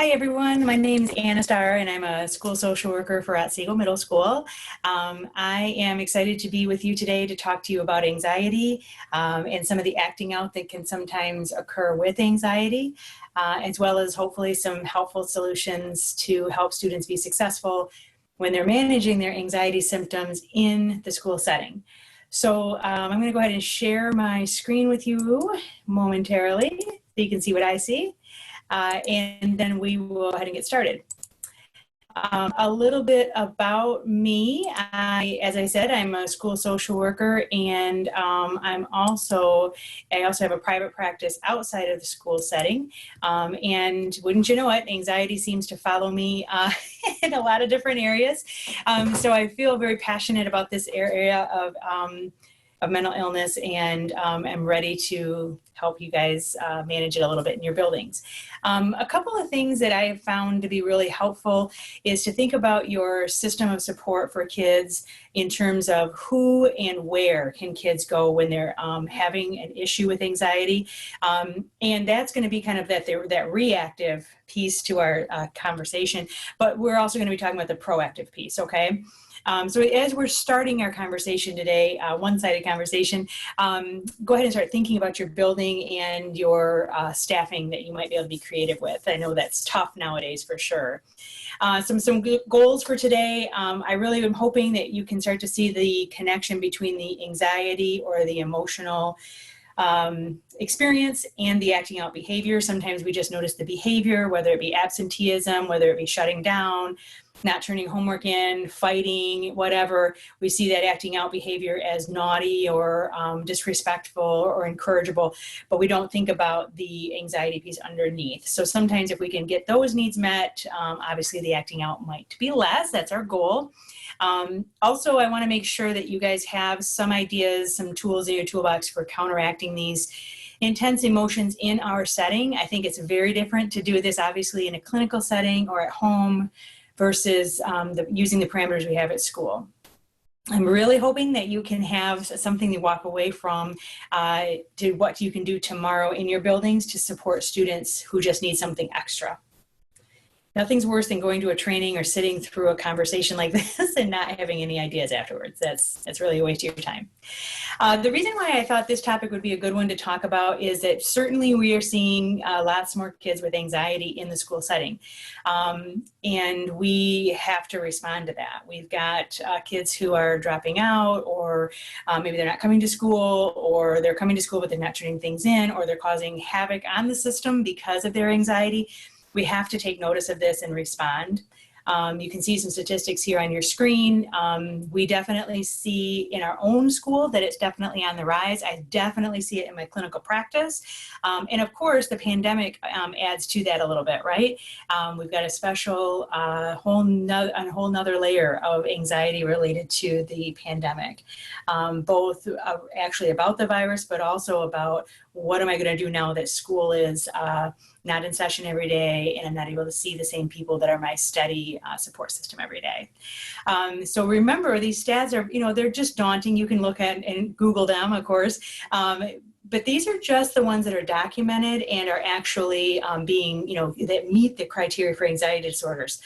Hi everyone, my name is Starr and I'm a school social worker for Otsego Middle School. I am excited to be with you today to talk to you about anxiety and some of the acting out that can sometimes occur with anxiety, as well as hopefully some helpful solutions to help students be successful when they're managing their anxiety symptoms in the school setting. So I'm going to go ahead and share my screen with you momentarily so you can see what I see. And then we will go ahead and get started. A little bit about me. As I said, I'm a school social worker, and I also have a private practice outside of the school setting. And wouldn't you know it, anxiety seems to follow me in a lot of different areas. So I feel very passionate about this area of mental illness, and am ready to help you guys manage it a little bit in your buildings. A couple of things that I have found to be really helpful is to think about your system of support for kids in terms of who and where can kids go when they're having an issue with anxiety. And that's going to be kind of that reactive piece to our conversation, but we're also going to be talking about the proactive piece, okay? So as we're starting our conversation today, one-sided conversation, go ahead and start thinking about your building and your staffing that you might be able to be creative with. I know that's tough nowadays for sure. Some good goals for today. I really am hoping that you can start to see the connection between the anxiety or the emotional experience and the acting out behavior. Sometimes we just notice the behavior, whether it be absenteeism, whether it be shutting down, not turning homework in, fighting, whatever. We see that acting out behavior as naughty or disrespectful or incorrigible, but we don't think about the anxiety piece underneath. So sometimes if we can get those needs met, obviously the acting out might be less. That's our goal. Also, I want to make sure that you guys have some ideas, some tools in your toolbox for counteracting these intense emotions in our setting. I think it's very different to do this obviously in a clinical setting or at home versus using the parameters we have at school. I'm really hoping that you can have something to walk away from to what you can do tomorrow in your buildings to support students who just need something extra. Nothing's worse than going to a training or sitting through a conversation like this and not having any ideas afterwards. That's really a waste of your time. The reason why I thought this topic would be a good one to talk about is that certainly we are seeing lots more kids with anxiety in the school setting. And we have to respond to that. We've got kids who are dropping out, or maybe they're not coming to school, or they're coming to school but they're not turning things in, or they're causing havoc on the system because of their anxiety. We have to take notice of this and respond. You can see some statistics here on your screen. We definitely see in our own school that it's definitely on the rise. I definitely see it in my clinical practice. And of course, the pandemic adds to that a little bit, right? We've got a special whole nother layer of anxiety related to the pandemic, both actually about the virus, but also about what am I going to do now that school is not in session every day and I'm not able to see the same people that are my steady support system every day. So remember, these stats are, they're just daunting. You can look at and Google them, of course. But these are just the ones that are documented and are actually being, that meet the criteria for anxiety disorders.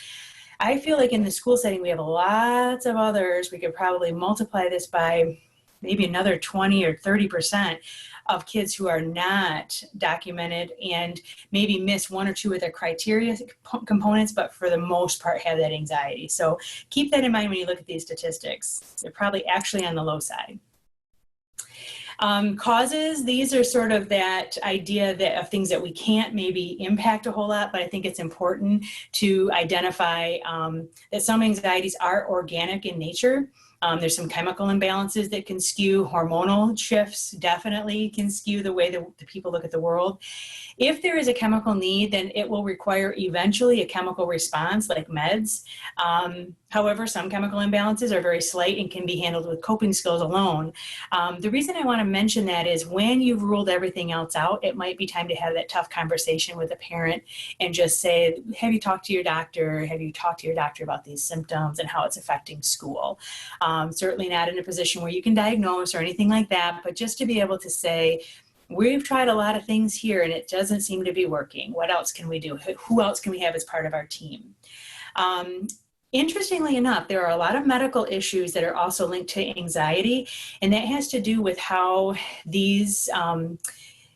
I feel like in the school setting, we have lots of others. We could probably multiply this by maybe another 20 or 30% of kids who are not documented and maybe miss one or two of the criteria components, but for the most part have that anxiety. So keep that in mind when you look at these statistics. They're probably actually on the low side. Causes, these are sort of that idea of things that we can't maybe impact a whole lot, but I think it's important to identify that some anxieties are organic in nature. There's some chemical imbalances that can skew. Hormonal shifts definitely can skew the way that the people look at the world. If there is a chemical need, then it will require eventually a chemical response like meds. However, some chemical imbalances are very slight and can be handled with coping skills alone. The reason I want to mention that is when you've ruled everything else out, it might be time to have that tough conversation with a parent and just say, have you talked to your doctor? Have you talked to your doctor about these symptoms and how it's affecting school? Certainly not in a position where you can diagnose or anything like that, but just to be able to say, we've tried a lot of things here and it doesn't seem to be working. What else can we do? Who else can we have as part of our team? Interestingly enough, there are a lot of medical issues that are also linked to anxiety, and that has to do with how these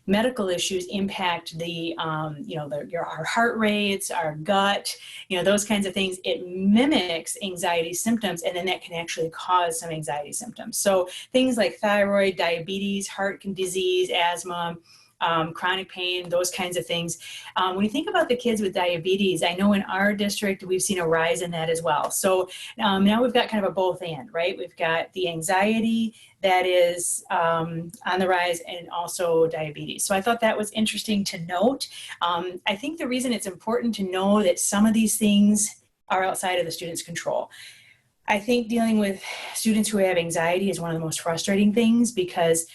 medical issues impact the, our heart rates, our gut, those kinds of things. It mimics anxiety symptoms, and then that can actually cause some anxiety symptoms. So things like thyroid, diabetes, heart disease, asthma, chronic pain, those kinds of things. When you think about the kids with diabetes, I know in our district, we've seen a rise in that as well. So now we've got kind of a both and, right? We've got the anxiety that is on the rise and also diabetes. So I thought that was interesting to note. I think the reason it's important to know that some of these things are outside of the student's control. I think dealing with students who have anxiety is one of the most frustrating things because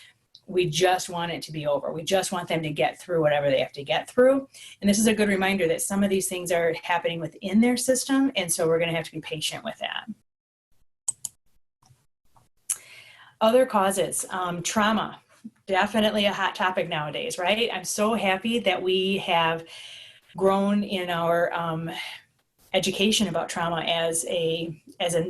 we just want it to be over. We just want them to get through whatever they have to get through. And this is a good reminder that some of these things are happening within their system. And so we're going to have to be patient with that. Other causes, trauma, definitely a hot topic nowadays, right? I'm so happy that we have grown in our education about trauma as a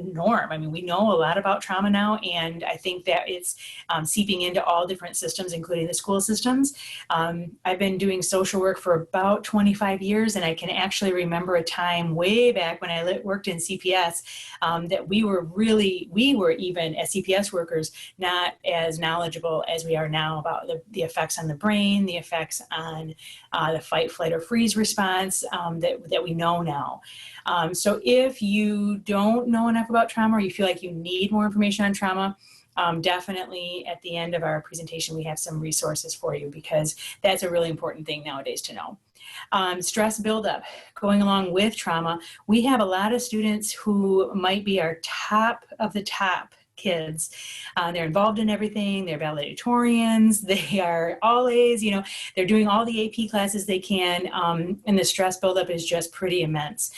norm. I mean, we know a lot about trauma now, and I think that it's seeping into all different systems, including the school systems. I've been doing social work for about 25 years, and I can actually remember a time way back when I worked in CPS that we were even as CPS workers not as knowledgeable as we are now about the effects on the brain, the effects on the fight, flight, or freeze response that we know now. So if you don't know enough about trauma or you feel like you need more information on trauma, definitely at the end of our presentation, we have some resources for you because that's a really important thing nowadays to know. Stress buildup, going along with trauma. We have a lot of students who might be our top of the top kids. They're involved in everything. They're valedictorians. They are all A's, they're doing all the AP classes they can. And the stress buildup is just pretty immense.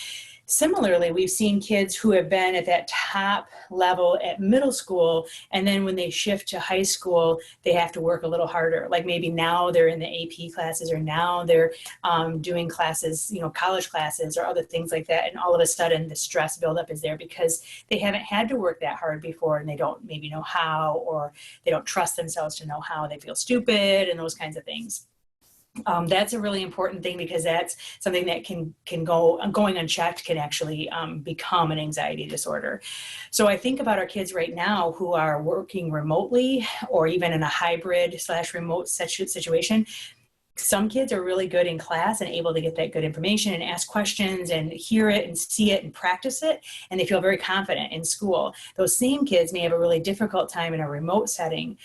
Similarly, we've seen kids who have been at that top level at middle school, and then when they shift to high school, they have to work a little harder. Like maybe now they're in the AP classes, or now they're doing classes, college classes or other things like that. And all of a sudden the stress buildup is there because they haven't had to work that hard before, and they don't maybe know how, or they don't trust themselves to know how. They feel stupid and those kinds of things. That's a really important thing because that's something that can going unchecked can actually become an anxiety disorder. So I think about our kids right now who are working remotely or even in a hybrid / remote situation. Some kids are really good in class and able to get that good information and ask questions and hear it and see it and practice it, and they feel very confident in school. Those same kids may have a really difficult time in a remote setting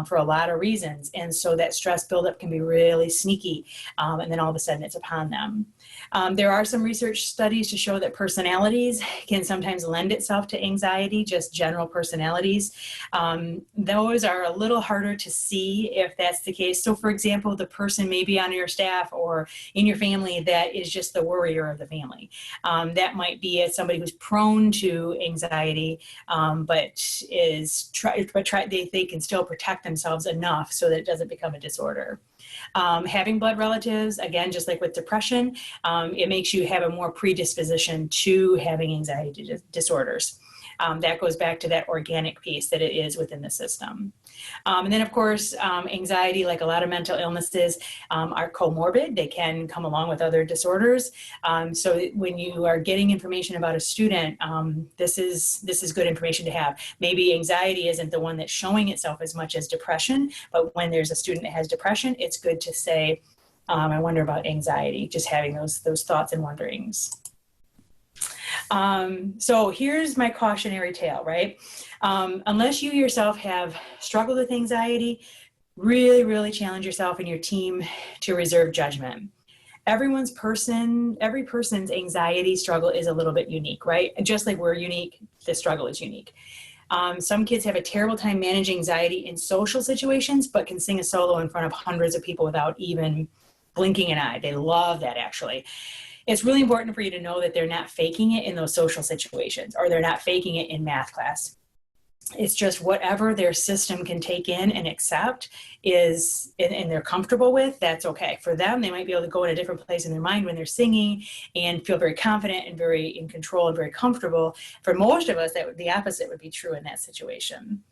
for a lot of reasons, and so that stress buildup can be really sneaky, and then all of a sudden it's upon them. There are some research studies to show that personalities can sometimes lend itself to anxiety, just general personalities. Those are a little harder to see if that's the case. So for example, the person maybe on your staff or in your family that is just the worrier of the family. That might be somebody who's prone to anxiety, but they can still protect themselves enough so that it doesn't become a disorder. Having blood relatives, again, just like with depression, it makes you have a more predisposition to having anxiety disorders. That goes back to that organic piece that it is within the system. And then, of course, anxiety, like a lot of mental illnesses, are comorbid. They can come along with other disorders. So when you are getting information about a student, this is good information to have. Maybe anxiety isn't the one that's showing itself as much as depression, but when there's a student that has depression, it's good to say, I wonder about anxiety, just having those thoughts and wonderings. So here's my cautionary tale, right? Unless you yourself have struggled with anxiety, really, really challenge yourself and your team to reserve judgment. Every person's anxiety struggle is a little bit unique, right? And just like we're unique, the struggle is unique. Some kids have a terrible time managing anxiety in social situations, but can sing a solo in front of hundreds of people without even blinking an eye. They love that, actually. It's really important for you to know that they're not faking it in those social situations, or they're not faking it in math class. It's just whatever their system can take in and accept is, and they're comfortable with, that's okay. For them, they might be able to go in a different place in their mind when they're singing and feel very confident and very in control and very comfortable. For most of us, the opposite would be true in that situation.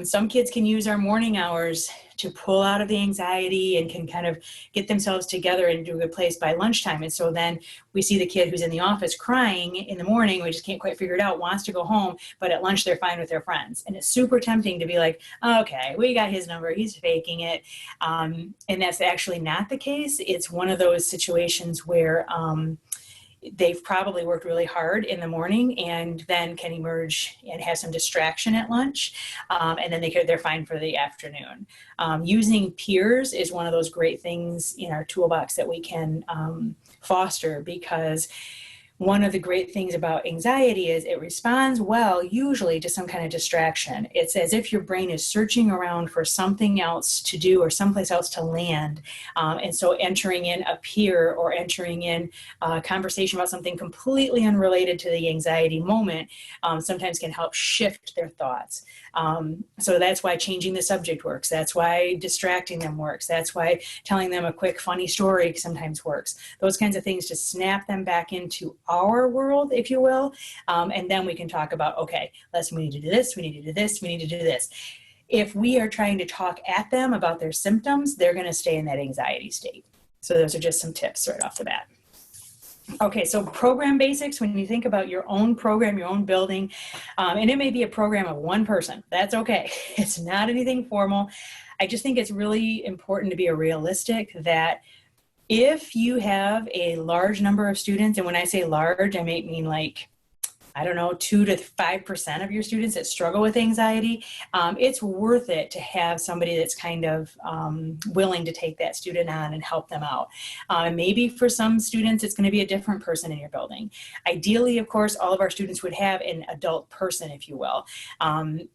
Some kids can use our morning hours to pull out of the anxiety and can kind of get themselves together into a good place by lunchtime. And so then we see the kid who's in the office crying in the morning, we just can't quite figure it out, wants to go home, but at lunch they're fine with their friends. And it's super tempting to be like, okay, we got his number, he's faking it. And that's actually not the case. It's one of those situations where they've probably worked really hard in the morning and then can emerge and have some distraction at lunch. And then they're fine for the afternoon. Using peers is one of those great things in our toolbox that we can foster, because one of the great things about anxiety is it responds well, usually, to some kind of distraction. It's as if your brain is searching around for something else to do or someplace else to land. And so entering in a peer or entering in a conversation about something completely unrelated to the anxiety moment sometimes can help shift their thoughts. So that's why changing the subject works. That's why distracting them works. That's why telling them a quick, funny story sometimes works. Those kinds of things to snap them back into our world, if you will. And then we can talk about, okay, we need to do this, we need to do this, we need to do this. If we are trying to talk at them about their symptoms, they're going to stay in that anxiety state. So those are just some tips right off the bat. Okay, so program basics, when you think about your own program, your own building, and it may be a program of one person, that's okay. It's not anything formal. I just think it's really important to be realistic that if you have a large number of students, and when I say large, I may mean like, 2 to 5% of your students that struggle with anxiety, it's worth it to have somebody that's kind of willing to take that student on and help them out. Maybe for some students, it's going to be a different person in your building. Ideally, of course, all of our students would have an adult person, if you will,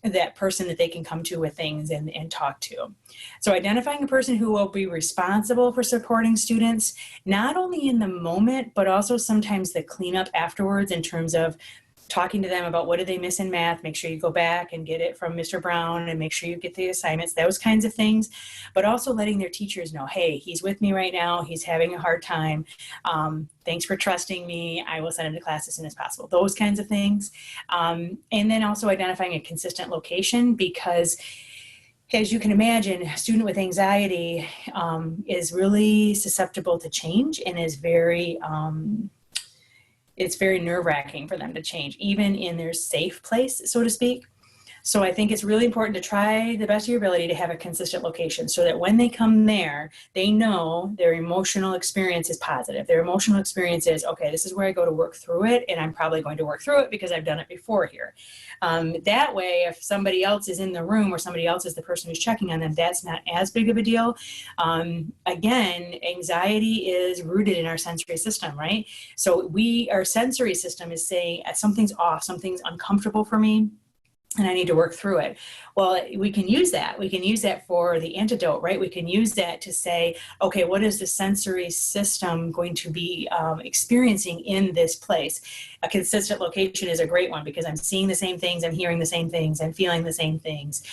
that person that they can come to with things and talk to. So identifying a person who will be responsible for supporting students, not only in the moment, but also sometimes the cleanup afterwards in terms of talking to them about what did they miss in math, make sure you go back and get it from Mr. Brown and make sure you get the assignments, those kinds of things, but also letting their teachers know, hey, he's with me right now, he's having a hard time, thanks for trusting me, I will send him to class as soon as possible, those kinds of things. And then also identifying a consistent location, because as you can imagine, a student with anxiety is really susceptible to change and is it's very nerve-wracking for them to change, even in their safe place, so to speak. So I think it's really important to try the best of your ability to have a consistent location so that when they come there, they know their emotional experience is positive. Their emotional experience is, okay, this is where I go to work through it, and I'm probably going to work through it because I've done it before here. That way, if somebody else is in the room or somebody else is the person who's checking on them, that's not as big of a deal. Again, anxiety is rooted in our sensory system, right? So our sensory system is saying something's off, something's uncomfortable for me, and I need to work through it. Well, we can use that. We can use that for the antidote, right? We can use that to say, okay, what is the sensory system going to be experiencing in this place? A consistent location is a great one because I'm seeing the same things, I'm hearing the same things, I'm feeling the same things.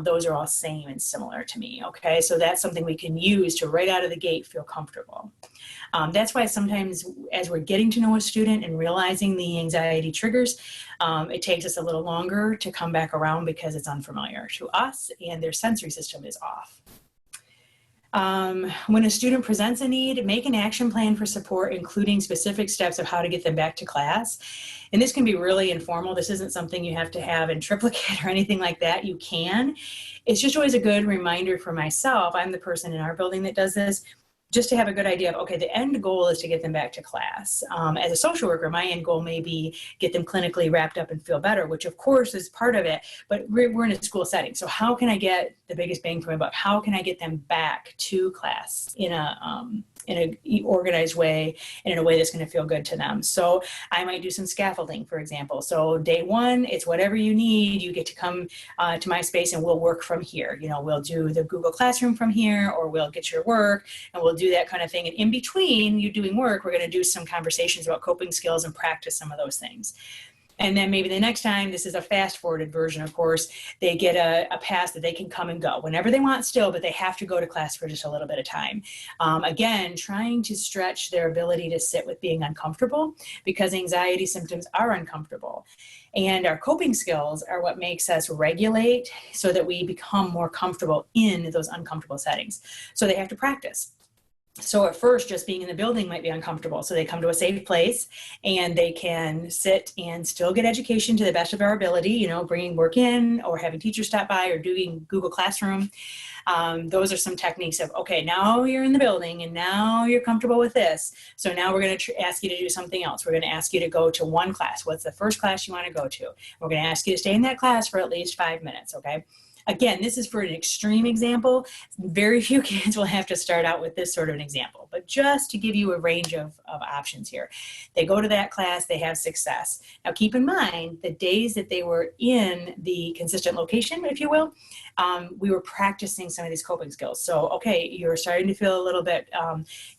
Those are all same and similar to me, okay? So that's something we can use to right out of the gate feel comfortable. That's why sometimes as we're getting to know a student and realizing the anxiety triggers, it takes us a little longer to come back around because it's unfamiliar to us and their sensory system is off. When a student presents a need, make an action plan for support, including specific steps of how to get them back to class. And this can be really informal. This isn't something you have to have in triplicate or anything like that. You can. It's just always a good reminder for myself. I'm the person in our building that does this, just to have a good idea of, okay, the end goal is to get them back to class. As a social worker, my end goal may be get them clinically wrapped up and feel better, which of course is part of it, but we're in a school setting. So how can I get the biggest bang for my buck? How can I get them back to class in a organized way and in a way that's going to feel good to them? So I might do some scaffolding, for example. So day one, it's whatever you need. You get to come to my space and we'll work from here. We'll do the Google Classroom from here, or we'll get your work and we'll do that kind of thing. And in between you doing work, we're going to do some conversations about coping skills and practice some of those things. And then maybe the next time, this is a fast forwarded version, of course, they get a pass that they can come and go whenever they want still, but they have to go to class for just a little bit of time. Again, trying to stretch their ability to sit with being uncomfortable, because anxiety symptoms are uncomfortable. And our coping skills are what makes us regulate so that we become more comfortable in those uncomfortable settings. So they have to practice. So at first, just being in the building might be uncomfortable. So they come to a safe place and they can sit and still get education to the best of our ability, you know, bringing work in or having teachers stop by or doing Google Classroom. Those are some techniques of, okay, now you're in the building and now you're comfortable with this. So now we're going to ask you to do something else. We're going to ask you to go to one class. What's the first class you want to go to? We're going to ask you to stay in that class for at least 5 minutes, okay? Again, this is for an extreme example. Very few kids will have to start out with this sort of an example, but just to give you a range of options here. They go to that class, they have success. Now keep in mind, the days that they were in the consistent location, if you will, we were practicing some of these coping skills. So, okay, you're starting to feel a little bit,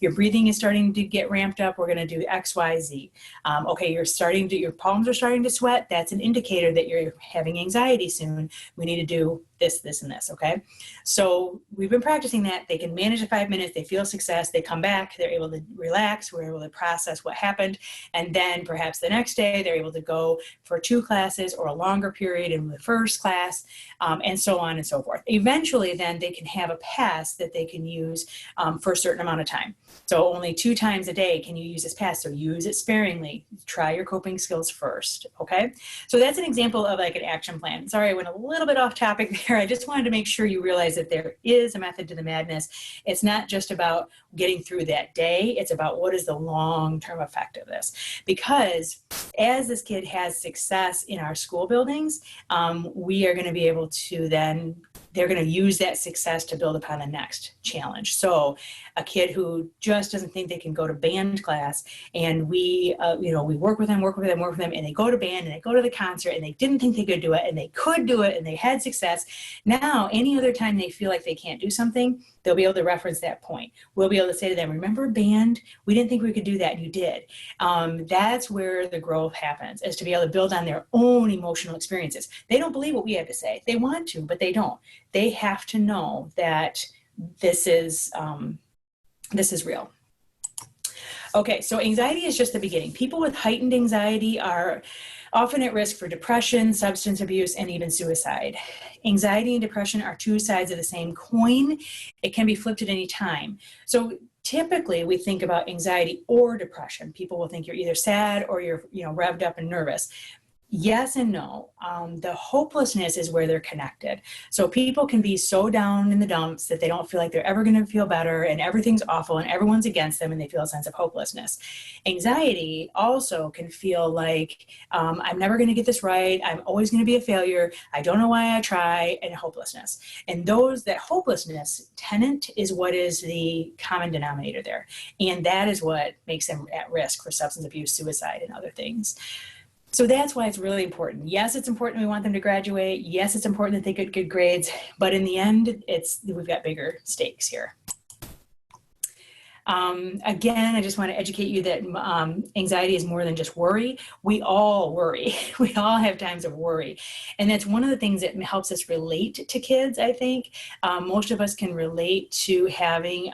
your breathing is starting to get ramped up. We're going to do X, Y, Z. Okay, your palms are starting to sweat. That's an indicator that you're having anxiety soon. We need to do this, this, and this, okay? So we've been practicing that. They can manage the 5 minutes, they feel success, they come back, they're able to relax, we're able to process what happened, and then perhaps the next day they're able to go for 2 classes or a longer period in the first class, and so on and so forth. Eventually then they can have a pass that they can use for a certain amount of time. So only 2 times a day can you use this pass, so use it sparingly. Try your coping skills first, okay? So that's an example of like an action plan. Sorry, I went a little bit off topic there. I just wanted to make sure you realize that there is a method to the madness. It's not just about getting through that day. It's about what is the long-term effect of this. Because as this kid has success in our school buildings, we are going to be able to then, they're going to use that success to build upon the next challenge. So a kid who just doesn't think they can go to band class, and we work with them, and they go to band and they go to the concert and they didn't think they could do it and they could do it and they had success. Now, any other time they feel like they can't do something, they'll be able to reference that point. We'll be able to say to them, remember band? We didn't think we could do that, and you did. That's where the growth happens, is to be able to build on their own emotional experiences. They don't believe what we have to say. They want to, but they don't. They have to know that this is real. Okay, so anxiety is just the beginning. People with heightened anxiety are often at risk for depression, substance abuse, and even suicide. Anxiety and depression are 2 sides of the same coin. It can be flipped at any time. So typically we think about anxiety or depression. People will think you're either sad or you're revved up and nervous. Yes and no. The hopelessness is where they're connected. So people can be so down in the dumps that they don't feel like they're ever going to feel better, and everything's awful and everyone's against them, and they feel a sense of hopelessness. Anxiety also can feel like, I'm never going to get this right. I'm always going to be a failure. I don't know why I try, and hopelessness. And that hopelessness tenant is what is the common denominator there. And that is what makes them at risk for substance abuse, suicide, and other things. So that's why it's really important. Yes, it's important we want them to graduate. Yes, it's important that they get good grades. But in the end, we've got bigger stakes here. Again, I just want to educate you that anxiety is more than just worry. We all worry. We all have times of worry. And that's one of the things that helps us relate to kids, I think. Most of us can relate to having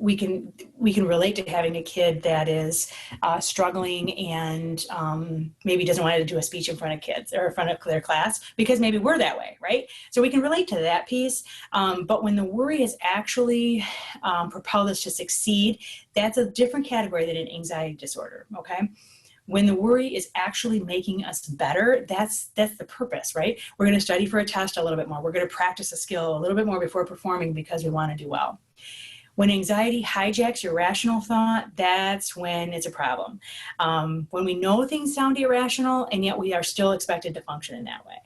we can relate to having a kid that is struggling and maybe doesn't want to do a speech in front of kids or in front of their class, because maybe we're that way, right? So we can relate to that piece. But when the worry is actually propelled us to succeed, that's a different category than an anxiety disorder, okay? When the worry is actually making us better, that's the purpose, right? We're going to study for a test a little bit more. We're going to practice a skill a little bit more before performing because we want to do well. When anxiety hijacks your rational thought, that's when it's a problem. When we know things sound irrational, and yet we are still expected to function in that way.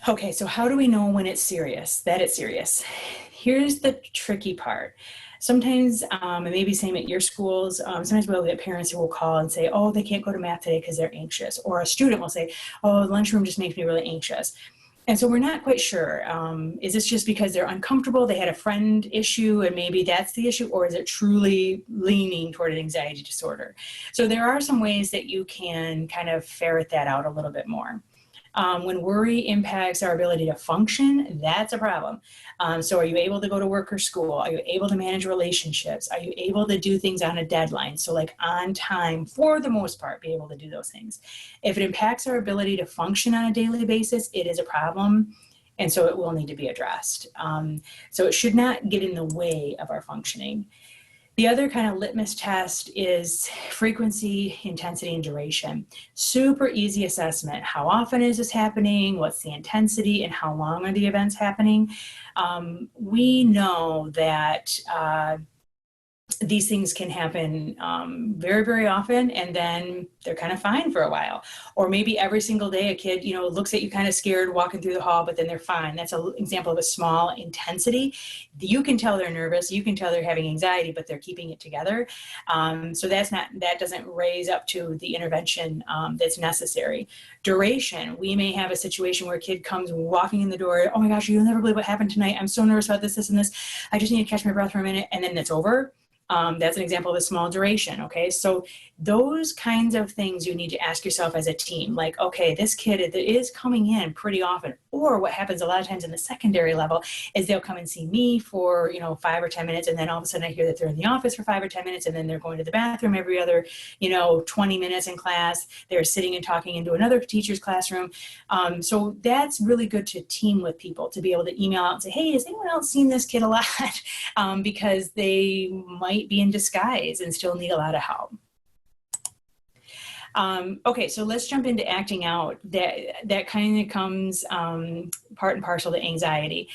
Okay, so how do we know when it's serious, that it's serious? Here's the tricky part. Sometimes, and maybe same at your schools, sometimes we'll get parents who will call and say, oh, they can't go to math today because they're anxious. Or a student will say, oh, the lunchroom just makes me really anxious. And so we're not quite sure. Is this just because they're uncomfortable? They had a friend issue and maybe that's the issue, or is it truly leaning toward an anxiety disorder? So there are some ways that you can kind of ferret that out a little bit more. When worry impacts our ability to function, that's a problem. So are you able to go to work or school? Are you able to manage relationships? Are you able to do things on a deadline? So like on time, for the most part, be able to do those things. If it impacts our ability to function on a daily basis, it is a problem. And so it will need to be addressed. So it should not get in the way of our functioning. The other kind of litmus test is frequency, intensity, and duration. Super easy assessment. How often is this happening? What's the intensity and how long are the events happening? We know that these things can happen very, very often, and then they're kind of fine for a while. Or maybe every single day a kid, looks at you kind of scared walking through the hall, but then they're fine. That's an example of a small intensity. You can tell they're nervous, you can tell they're having anxiety, but they're keeping it together. So that doesn't raise up to the intervention that's necessary. Duration, we may have a situation where a kid comes walking in the door, oh my gosh, you'll never believe what happened tonight. I'm so nervous about this, this, and this. I just need to catch my breath for a minute, and then it's over. That's an example of a small duration, okay? So those kinds of things you need to ask yourself as a team, like, okay, this kid is coming in pretty often, or what happens a lot of times in the secondary level is they'll come and see me for, 5 or 10 minutes, and then all of a sudden I hear that they're in the office for 5 or 10 minutes, and then they're going to the bathroom every other, 20 minutes in class. They're sitting and talking into another teacher's classroom. So that's really good to team with people, to be able to email out and say, hey, has anyone else seen this kid a lot? Because they might be in disguise and still need a lot of help. Okay, so let's jump into acting out. That kind of comes part and parcel to anxiety.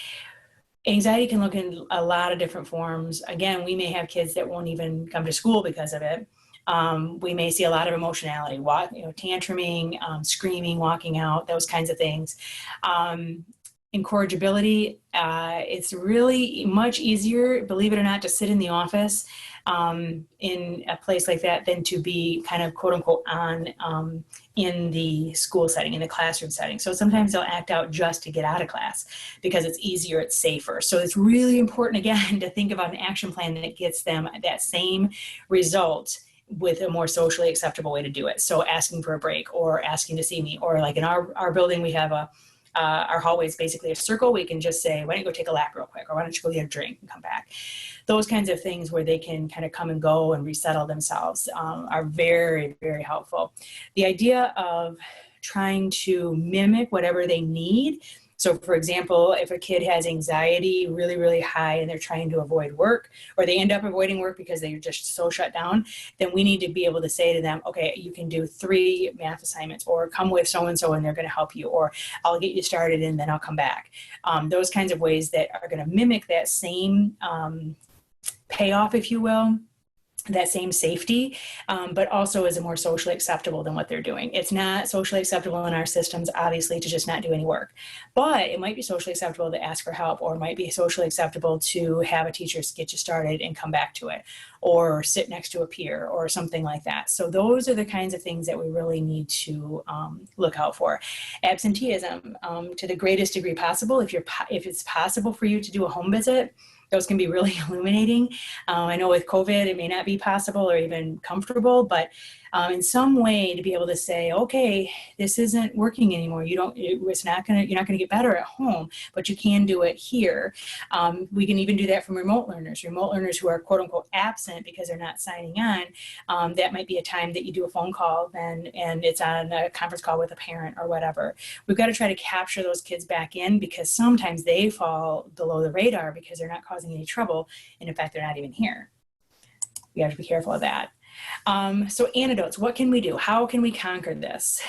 Anxiety can look in a lot of different forms. Again, we may have kids that won't even come to school because of it. We may see a lot of emotionality, tantruming, screaming, walking out, those kinds of things. Incorrigibility, it's really much easier, believe it or not, to sit in the office in a place like that than to be kind of quote unquote on in the school setting, in the classroom setting. So sometimes they'll act out just to get out of class because it's easier, it's safer. So it's really important, again, to think about an action plan that gets them that same result with a more socially acceptable way to do it. So asking for a break, or asking to see me, or like in our building, we have our hallway is basically a circle. We can just say, why don't you go take a lap real quick? Or why don't you go get a drink and come back? Those kinds of things where they can kind of come and go and resettle themselves are very, very helpful. The idea of trying to mimic whatever they need. So for example, if a kid has anxiety really, really high and they're trying to avoid work, or they end up avoiding work because they're just so shut down, then we need to be able to say to them, okay, you can do 3 math assignments, or come with so-and-so and they're going to help you, or I'll get you started and then I'll come back. Those kinds of ways that are going to mimic that same payoff, if you will, that same safety, but also is more socially acceptable than what they're doing. It's not socially acceptable in our systems, obviously, to just not do any work, but it might be socially acceptable to ask for help, or it might be socially acceptable to have a teacher get you started and come back to it, or sit next to a peer or something like that. So those are the kinds of things that we really need to look out for. Absenteeism, to the greatest degree possible. If it's possible for you to do a home visit, those can be really illuminating. I know with COVID, it may not be possible or even comfortable, but in some way to be able to say, okay, this isn't working anymore. You're not going to get better at home, but you can do it here. We can even do that from remote learners who are quote unquote absent because they're not signing on. That might be a time that you do a phone call and it's on a conference call with a parent or whatever. We've got to try to capture those kids back in, because sometimes they fall below the radar because they're not causing any trouble. And in fact, they're not even here. We have to be careful of that. So antidotes, what can we do? How can we conquer this?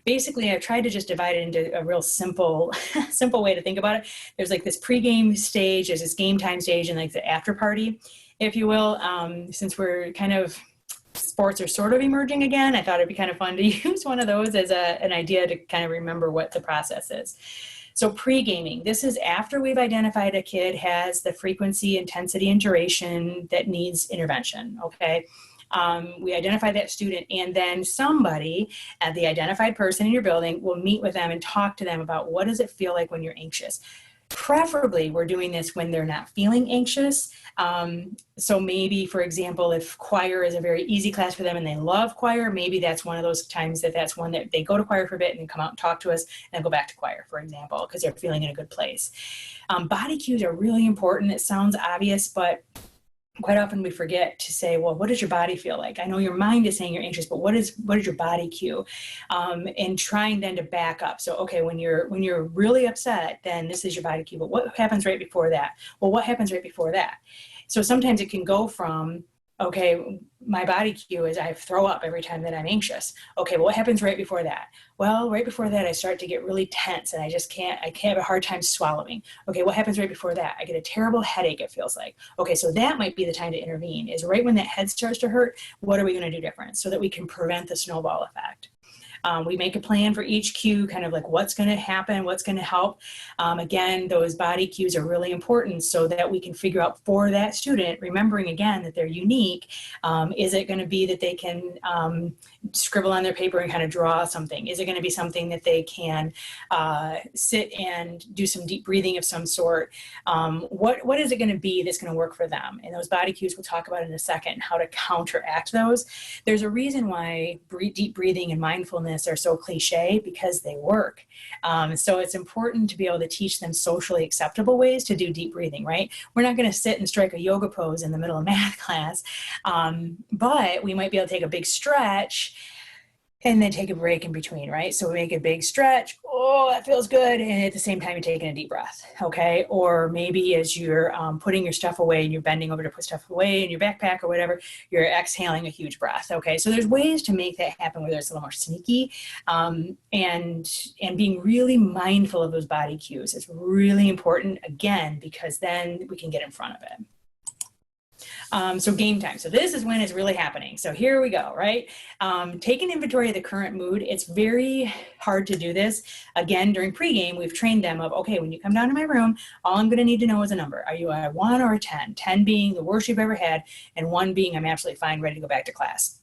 Basically, I've tried to just divide it into a real simple way to think about it. There's like this pregame stage, there's this game time stage, and like the after party, if you will. Since we're kind of, sports are sort of emerging again, I thought it'd be kind of fun to use one of those as an idea to kind of remember what the process is. So pre-gaming, this is after we've identified a kid has the frequency, intensity, and duration that needs intervention, okay? We identify that student, and then somebody, the identified person in your building, will meet with them and talk to them about what does it feel like when you're anxious. Preferably, we're doing this when they're not feeling anxious. So maybe, for example, if choir is a very easy class for them and they love choir, maybe that's one of those times that's one that they go to choir for a bit and then come out and talk to us and then go back to choir, for example, because they're feeling in a good place. Body cues are really important. It sounds obvious, but quite often we forget to say, well, what does your body feel like? I know your mind is saying you're anxious, but what is your body cue? And trying then to back up. So, okay, when you're really upset, then this is your body cue. But what happens right before that? Well, what happens right before that? So sometimes it can go from, okay, my body cue is I throw up every time that I'm anxious. Okay, well, what happens right before that? Well, right before that, I start to get really tense and I have a hard time swallowing. Okay, what happens right before that? I get a terrible headache, it feels like. Okay, so that might be the time to intervene, is right when that head starts to hurt, what are we gonna do different so that we can prevent the snowball effect? We make a plan for each cue, kind of like what's going to happen, what's going to help. Again, those body cues are really important so that we can figure out for that student, remembering again that they're unique. Is it going to be that they can scribble on their paper and kind of draw something? Is it going to be something that they can sit and do some deep breathing of some sort? What is it going to be that's going to work for them? And those body cues we'll talk about in a second, how to counteract those. There's a reason why deep breathing and mindfulness are so cliche, because they work. So it's important to be able to teach them socially acceptable ways to do deep breathing, right? We're not going to sit and strike a yoga pose in the middle of math class, but we might be able to take a big stretch and then take a break in between, right? So we make a big stretch. Oh, that feels good. And at the same time, you're taking a deep breath, okay? Or maybe as you're putting your stuff away and you're bending over to put stuff away in your backpack or whatever, you're exhaling a huge breath, okay? So there's ways to make that happen, whether it's a little more sneaky, and being really mindful of those body cues is really important, again, because then we can get in front of it. So game time. So this is when it's really happening. So here we go, right? Take an inventory of the current mood. It's very hard to do this. Again, during pregame, we've trained them of, okay, when you come down to my room, all I'm gonna need to know is a number. Are you a 1 or a 10? 10 being the worst you've ever had, and 1 being I'm absolutely fine, ready to go back to class.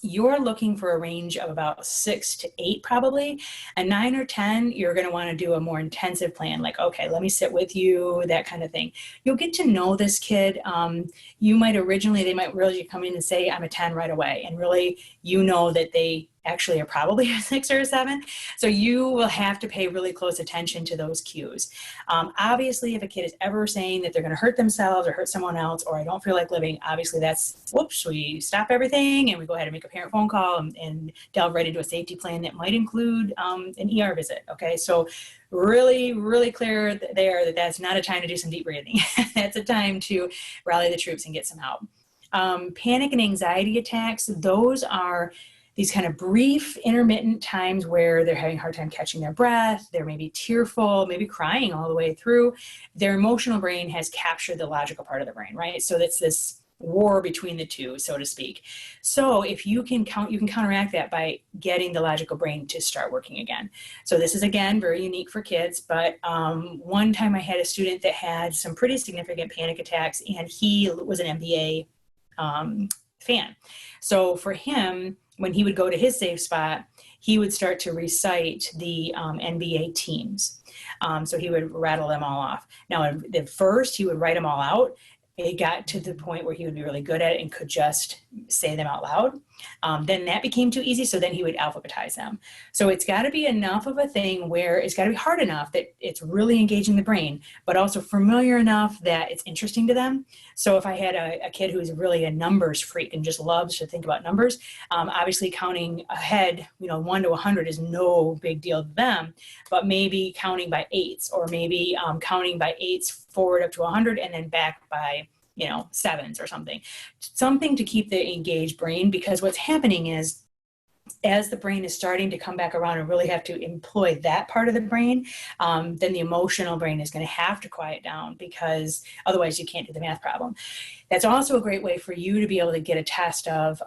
You're looking for a range of about 6 to 8 probably. A 9 or 10, you're going to want to do a more intensive plan, like, okay, let me sit with you, that kind of thing. You'll get to know this kid. They might really come in and say, I'm a 10 right away. And really, you know that they actually are probably a 6 or a 7. So you will have to pay really close attention to those cues. Obviously, if a kid is ever saying that they're going to hurt themselves or hurt someone else, or I don't feel like living, obviously that's, whoops, we stop everything and we go ahead and make a parent phone call and delve right into a safety plan that might include an ER visit. Okay, so really, really clear there that that's not a time to do some deep breathing. That's a time to rally the troops and get some help. Panic and anxiety attacks, those are these kind of brief, intermittent times where they're having a hard time catching their breath, they're maybe tearful, maybe crying all the way through. Their emotional brain has captured the logical part of the brain, right? So it's this war between the two, so to speak. So if you can counteract that by getting the logical brain to start working again. So this is, again, very unique for kids, but one time I had a student that had some pretty significant panic attacks, and he was an NBA fan. So for him, when he would go to his safe spot, he would start to recite the NBA teams. So he would rattle them all off. Now, at first, he would write them all out. It got to the point where he would be really good at it and could just say them out loud. Then that became too easy, so then he would alphabetize them. So it's got to be enough of a thing where it's got to be hard enough that it's really engaging the brain, but also familiar enough that it's interesting to them. So if I had a kid who's really a numbers freak and just loves to think about numbers, obviously counting ahead, 1 to 100 is no big deal to them, but maybe counting by 8s, or maybe counting by 8s forward up to 100 and then back by 7s or something to keep the engaged brain, because what's happening is, as the brain is starting to come back around and really have to employ that part of the brain, then the emotional brain is going to have to quiet down, because otherwise you can't do the math problem. That's also a great way for you to be able to get a test of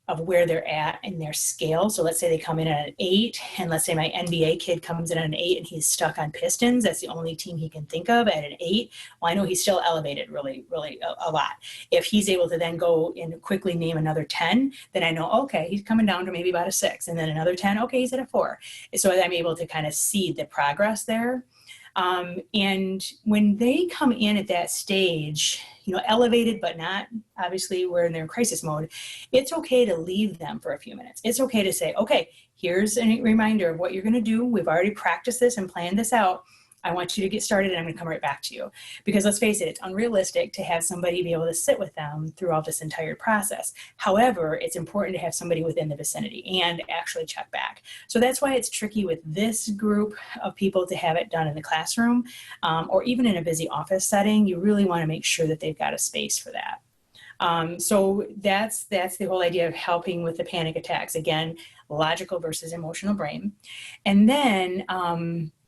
of where they're at in their scale. So let's say they come in at an 8, and let's say my NBA kid comes in at an 8 and he's stuck on Pistons. That's the only team he can think of at an 8. Well, I know he's still elevated really, really a lot. If he's able to then go and quickly name another 10, then I know, okay, he's coming down to maybe about a 6, and then another 10, okay, he's at a 4. So I'm able to kind of see the progress there. And when they come in at that stage, you know, elevated, but not, obviously we're in their crisis mode, it's okay to leave them for a few minutes. It's okay to say, okay, here's a reminder of what you're going to do. We've already practiced this and planned this out. I want you to get started, and I'm going to come right back to you. Because let's face it, it's unrealistic to have somebody be able to sit with them throughout this entire process. However, it's important to have somebody within the vicinity and actually check back. So that's why it's tricky with this group of people to have it done in the classroom, or even in a busy office setting. You really want to make sure that they've got a space for that. So that's the whole idea of helping with the panic attacks. Again, logical versus emotional brain. And then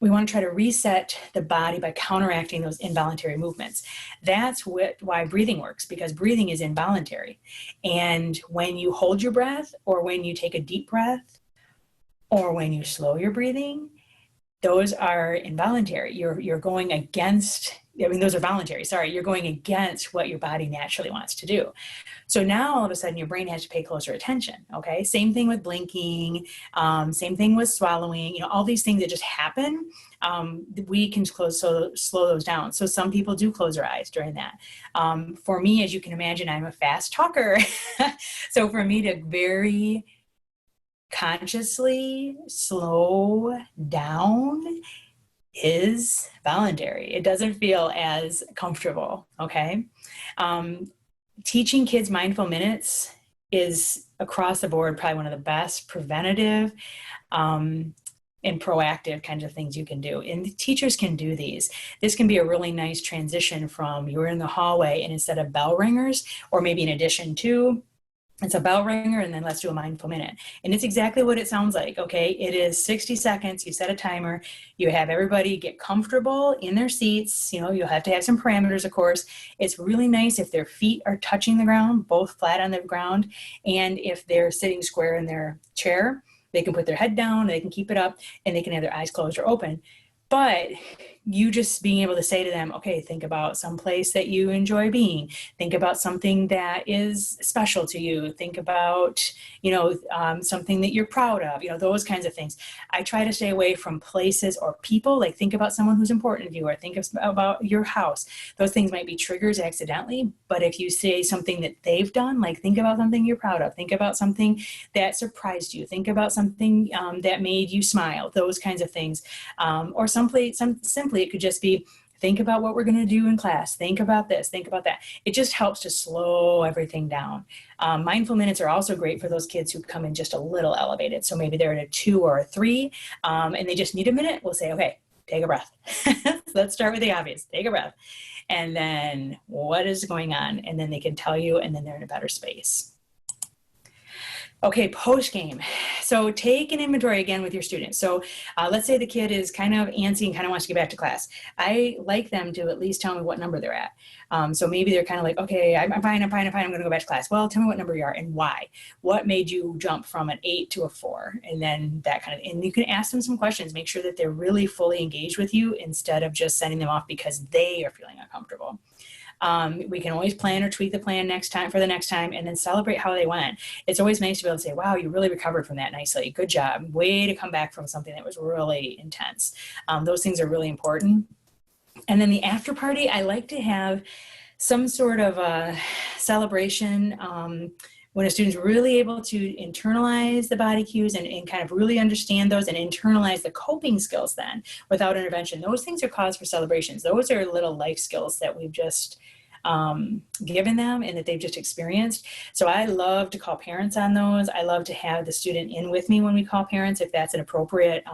we want to try to reset the body by counteracting those involuntary movements. That's why breathing works, because breathing is involuntary. And when you hold your breath, or when you take a deep breath, or when you slow your breathing, those are involuntary. You're going against, I mean, those are voluntary, sorry. You're going against what your body naturally wants to do. So now all of a sudden your brain has to pay closer attention, okay? Same thing with blinking, same thing with swallowing, you know, all these things that just happen, we can slow those down. So some people do close their eyes during that. For me, as you can imagine, I'm a fast talker. So for me to very consciously slow down is voluntary. It doesn't feel as comfortable, okay? Teaching kids mindful minutes is across the board probably one of the best preventative and proactive kinds of things you can do. And teachers can do these. This can be a really nice transition from you're in the hallway, and instead of bell ringers, or maybe in addition to, it's a bell ringer, and then let's do a mindful minute. And it's exactly what it sounds like, okay? It is 60 seconds, you set a timer, you have everybody get comfortable in their seats, you know, you'll have to have some parameters, of course. It's really nice if their feet are touching the ground, both flat on the ground, and if they're sitting square in their chair, they can put their head down, they can keep it up, and they can have their eyes closed or open. But you just being able to say to them, okay, think about some place that you enjoy being. Think about something that is special to you. Think about, you know, something that you're proud of, you know, those kinds of things. I try to stay away from places or people. Like, think about someone who's important to you, or think about your house. Those things might be triggers accidentally, but if you say something that they've done, like think about something you're proud of, think about something that surprised you, think about something that made you smile, those kinds of things. Or simply it could just be, think about what we're going to do in class. Think about this, think about that. It just helps to slow everything down. Mindful minutes are also great for those kids who come in just a little elevated. So maybe they're at a 2 or a 3, and they just need a minute. We'll say, okay, take a breath. Let's start with the obvious. Take a breath. And then what is going on? And then they can tell you, and then they're in a better space. Okay, post game. So take an inventory again with your students. So let's say the kid is kind of antsy and kind of wants to get back to class. I like them to at least tell me what number they're at. So maybe they're kind of like, okay, I'm fine, I'm going to go back to class. Well, tell me what number you are and why. What made you jump from an 8 to a 4? And then that kind of, and you can ask them some questions. Make sure that they're really fully engaged with you instead of just sending them off because they are feeling uncomfortable. We can always plan or tweak the plan for the next time, and then celebrate how they went. It's always nice to be able to say, wow, you really recovered from that nicely. Good job. Way to come back from something that was really intense. Those things are really important. And then the after party, I like to have some sort of a celebration when a student's really able to internalize the body cues and kind of really understand those and internalize the coping skills then without intervention. Those things are cause for celebrations. Those are little life skills that we've just given them and that they've just experienced. So I love to call parents on those. I love to have the student in with me when we call parents, if that's an appropriate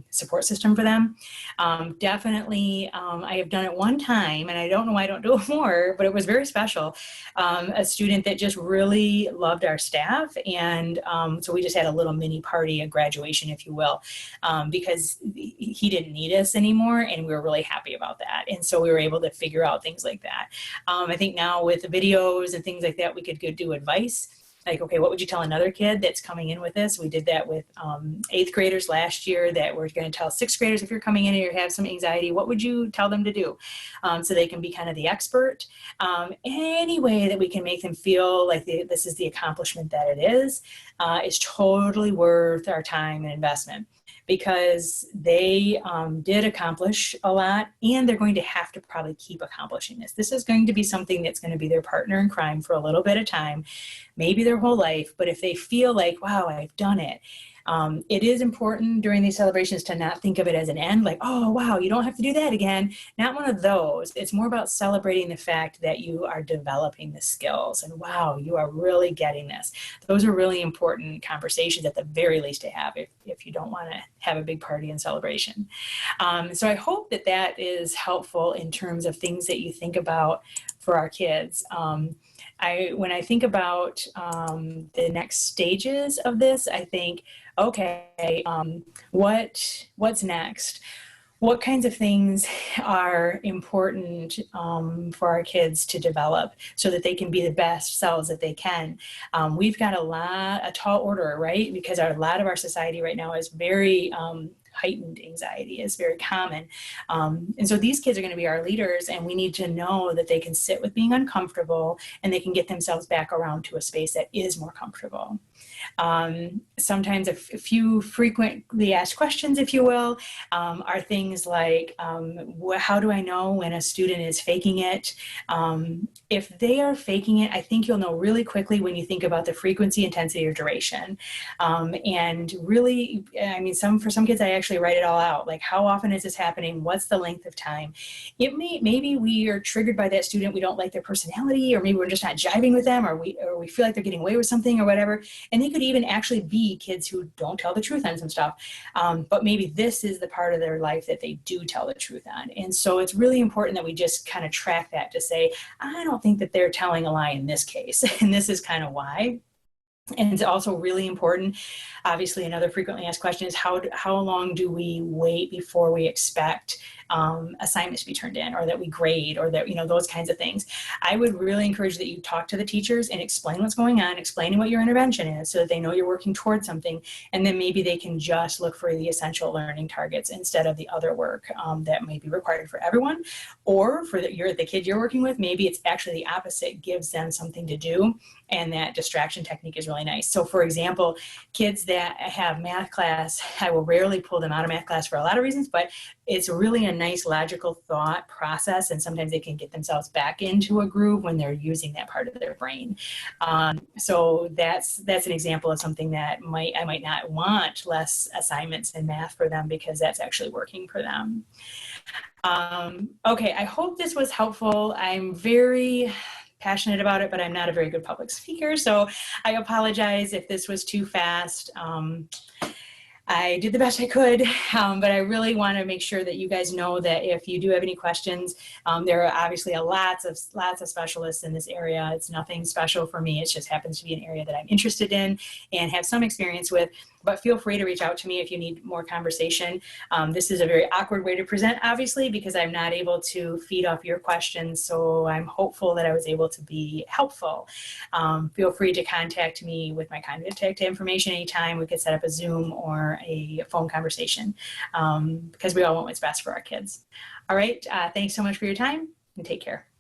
support system for them. Definitely, I have done it one time, and I don't know why I don't do it more, but it was very special. A student that just really loved our staff, and so we just had a little mini party, a graduation, if you will, because he didn't need us anymore, and we were really happy about that. And so we were able to figure out things like that. I think now with the videos and things like that, we could go do advice. Like, okay, what would you tell another kid that's coming in with this? We did that with 8th graders last year, that we're going to tell 6th graders, if you're coming in and you have some anxiety, what would you tell them to do? So they can be kind of the expert. Any way that we can make them feel like this is the accomplishment that it is totally worth our time and investment, because they did accomplish a lot, and they're going to have to probably keep accomplishing this. This is going to be something that's going to be their partner in crime for a little bit of time, maybe their whole life. But if they feel like, wow, I've done it, it is important during these celebrations to not think of it as an end, like, oh, wow, you don't have to do that again. Not one of those. It's more about celebrating the fact that you are developing the skills, and wow, you are really getting this. Those are really important conversations, at the very least, to have if you don't want to have a big party and celebration. So I hope that that is helpful in terms of things that you think about for our kids. When I think about the next stages of this, I think, okay, what's next? What kinds of things are important for our kids to develop so that they can be the best selves that they can? We've got a tall order, right? Because a lot of our society right now is very heightened anxiety is very common. And so these kids are going to be our leaders, and we need to know that they can sit with being uncomfortable, and they can get themselves back around to a space that is more comfortable. Sometimes a few frequently asked questions, if you will, are things like, how do I know when a student is faking it? If they are faking it, I think you'll know really quickly when you think about the frequency, intensity, or duration. And really, I mean, for some kids, I actually write it all out. Like, how often is this happening? What's the length of time? Maybe we are triggered by that student. We don't like their personality, or maybe we're just not jiving with them, or we feel like they're getting away with something or whatever. And they could even actually be kids who don't tell the truth on some stuff. But maybe this is the part of their life that they do tell the truth on. And so it's really important that we just kind of track that to say, I don't think that they're telling a lie in this case. And this is kind of why. And it's also really important, obviously, another frequently asked question is how long do we wait before we expect assignments to be turned in, or that we grade, or that, those kinds of things. I would really encourage that you talk to the teachers and explain what's going on, explaining what your intervention is, so that they know you're working towards something. And then maybe they can just look for the essential learning targets instead of the other work that may be required for everyone. Or for the kid you're working with, maybe it's actually the opposite, gives them something to do. And that distraction technique is really nice. So for example, kids that have math class, I will rarely pull them out of math class for a lot of reasons, but it's really a nice logical thought process. And sometimes they can get themselves back into a groove when they're using that part of their brain. So that's an example of something that I might not want less assignments in math for them, because that's actually working for them. Okay, I hope this was helpful. I'm very passionate about it, but I'm not a very good public speaker, so I apologize if this was too fast. I did the best I could, but I really want to make sure that you guys know that if you do have any questions, there are obviously lots of specialists in this area. It's nothing special for me. It just happens to be an area that I'm interested in and have some experience with. But feel free to reach out to me if you need more conversation. This is a very awkward way to present, obviously, because I'm not able to feed off your questions. So I'm hopeful that I was able to be helpful. Feel free to contact me with my contact information anytime. We could set up a Zoom or a phone conversation, because we all want what's best for our kids. All right. Thanks so much for your time, and take care.